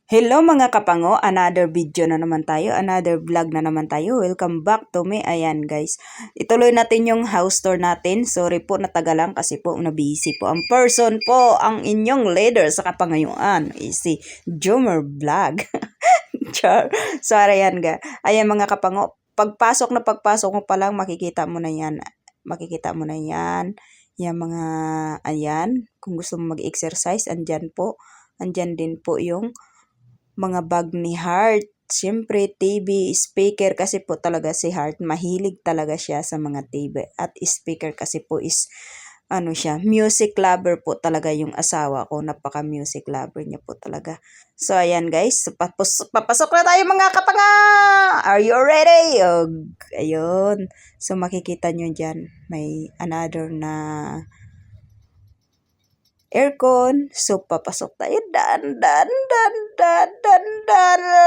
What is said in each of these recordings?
Hello mga kapango, another video na naman tayo, another vlog na naman tayo. Welcome back to me. Ayan guys, ituloy natin yung house tour natin. Sorry po natagalan kasi po na-busy po ang person po. Ang inyong leader sa kapangayuan is si Jomer Vlog. Char. So ayan ga. Ayan mga kapango, pagpasok mo pa lang makikita mo na yan. Makikita mo na yan. Yan mga, ayan, kung gusto mo mag-exercise, andyan po. Andyan din po yung mga bag ni Heart. Siyempre, TV, speaker kasi po talaga si Heart. Mahilig talaga siya sa mga TV. At speaker kasi po is, ano siya, music lover po talaga yung asawa ko. Napaka-music lover niya po talaga. So, ayan guys. Papasok na tayo mga kapanga! Are you ready? Ayun. So, makikita nyo dyan. May another na aircon. So, papasok tayo. Dan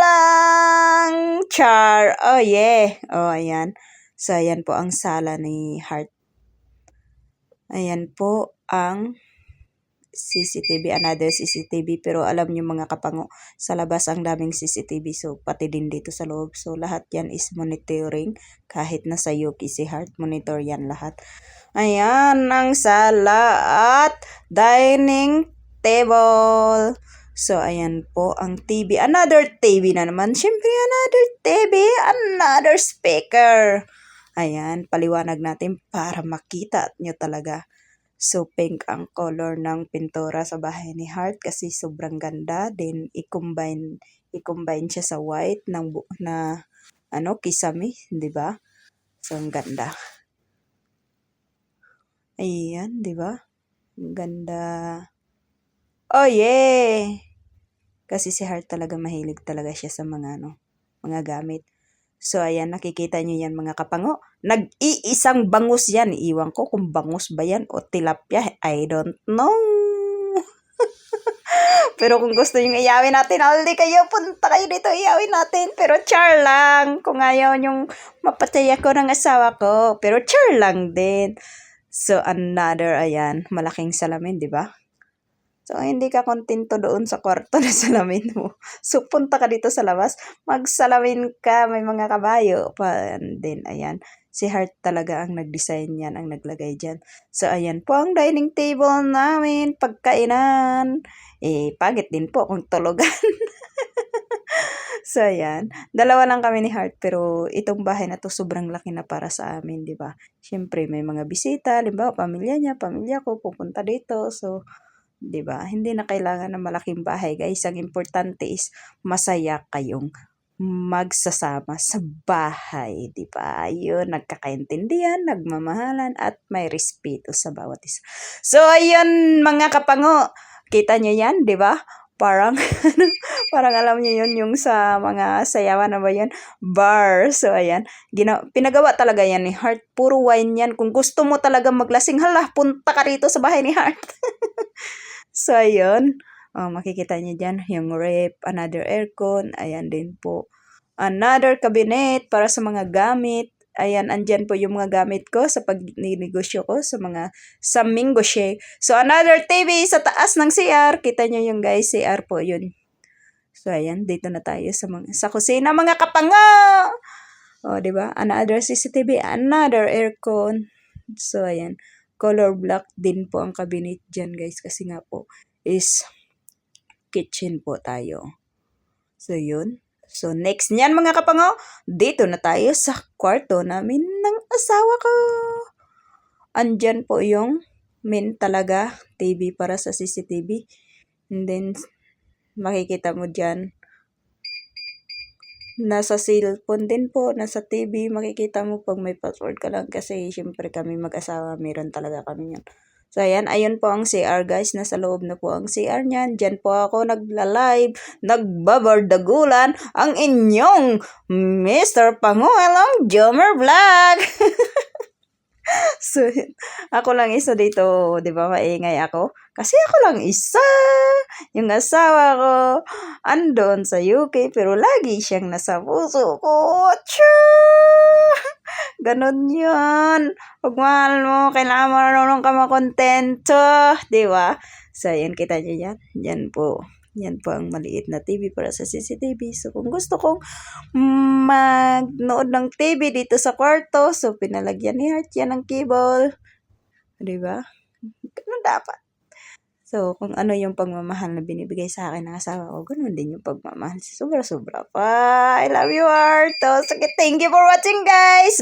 lang. Char. Oh, yeah. Oh, ayan. So, ayan po ang sala ni Heart. Ayan po ang CCTV. Another CCTV. Pero alam nyo mga kapango, sa labas ang daming CCTV. So, pati din dito sa loob. So, lahat yan is monitoring. Kahit nasa Yuki si Heart, monitor yan lahat. Ayan ang sala at dining table. So, ayan po ang TV. Another TV na naman. Siyempre, another TV. Another speaker. Ayan, paliwanag natin para makita nyo talaga. So, pink ang color ng pintura sa bahay ni Heart kasi sobrang ganda. Then, i-combine siya sa white na kisame, di ba? So, ang ganda. Ayan, di ba? Ang ganda. Oh, yeah! Kasi si Heart talaga mahilig talaga siya sa mga mga gamit. So, ayan, nakikita nyo yan mga kapango. Nag-iisang bangus yan. Iwan ko kung bangus ba yan o tilapia. I don't know. Pero kung gusto nyo iyawin natin, aldi kayo, punta kayo dito, iyawin natin. Pero char lang. Kung ayaw nyong mapatay ako ng asawa ko. Pero char lang din. So, another, ayan, malaking salamin, di ba? So, hindi ka kontento doon sa kwarto na salamin mo. So, punta ka dito sa labas, magsalamin ka, may mga kabayo pa. And then, ayan, si Heart talaga ang nag-design yan, ang naglagay dyan. So, ayan po ang dining table namin, pagkainan. Pagit din po kung tulugan. So, ayan. Dalawa lang kami ni Heart, pero itong bahay na to sobrang laki na para sa amin, di ba? Siyempre, may mga bisita, limbawa, pamilya niya, pamilya ko, pupunta dito. So, di ba? Hindi na kailangan ng malaking bahay, guys. Ang importante is masaya kayong magsasama sa bahay, di ba? Ayun, nagkakaintindihan, nagmamahalan, at may respeto sa bawat isa. So, ayun, mga kapango. Kita nyo yan, di ba? Parang, parang alam niyo yun, yung sa mga sayawan na ba yun? Bar. So, ayan. Pinagawa talaga yan ni Heart. Puro wine yan. Kung gusto mo talaga maglasing, hala, punta ka rito sa bahay ni Heart. So, ayun. Makikita niyo dyan, yung rep, another aircon. Ayan din po. Another cabinet para sa mga gamit. Ayan, andyan po yung mga gamit ko sa pagninegosyo ko sa Mingoshe. So, another TV sa taas ng CR. Kita nyo yung guys, CR po yun. So, ayan, dito na tayo sa kusina, mga kapanga! O, di ba? Another CCTV, another aircon. So, ayan. Color black din po ang cabinet dyan, guys. Kasi nga po, is kitchen po tayo. So, yun. So, next niyan mga kapango, dito na tayo sa kwarto namin ng asawa ko. Andyan po yung main talaga, TV para sa CCTV. And then, makikita mo dyan, nasa cellphone din po, nasa TV, makikita mo pag may password ka lang. Kasi, syempre kami mag-asawa, meron talaga kami yan. So, ayan, ayun po ang CR, guys. Nasa loob na po ang CR niyan. Diyan po ako nagla-live, nagbabardagulan ang inyong Mr. Panguelong Jomer Vlog. So, ako lang isa dito, di ba, maingay ako? Kasi ako lang isa. Yung asawa ko, andon sa UK, pero lagi siyang nasa puso ko. Ganon yun. Pag mahal mo, kailangan marunong ka makontento. Di ba? So, yan, kita nyo yan. Yan po. Yan po ang maliit na TV para sa CCTV. So, kung gusto kong magnood ng TV dito sa kwarto, so pinalagyan ni Heart yan ng cable. Diba? Ganun dapat. So, kung ano yung pagmamahal na binibigay sa akin ng asawa ko, ganun din yung pagmamahal. Sobra-sobra pa. I love you, Heart. So, sige, thank you for watching, guys.